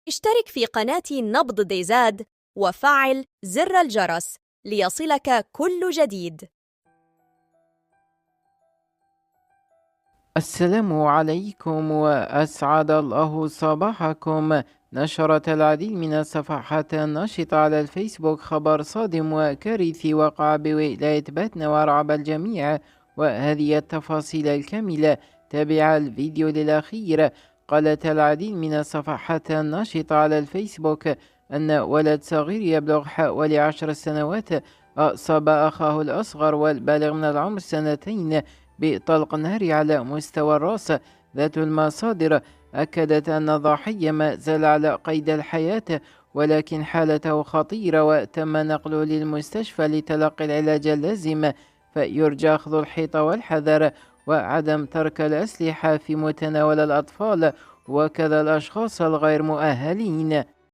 اشترك في قناة نبض ديزاد وفعل زر الجرس ليصلك كل جديد. السلام عليكم وأسعد الله صباحكم. نشرت العديد من الصفحات الناشطة على الفيسبوك خبر صادم وكارثي وقع بولاية باتنا ورعب الجميع، وهذه التفاصيل الكاملة تابع الفيديو للأخير. قالت العديد من الصفحات الناشطة على الفيسبوك أن ولد صغير يبلغ حوالي 10 سنوات أصاب أخاه الأصغر والبالغ من العمر 2 بطلق ناري على مستوى الرأس. ذات المصادر أكدت أن الضحية ما زال على قيد الحياة، ولكن حالته خطيرة وتم نقله للمستشفى لتلقي العلاج اللازم، فيرجى أخذ الحيطة والحذر وعدم ترك الأسلحة في متناول الأطفال وكذا الأشخاص الغير مؤهلين.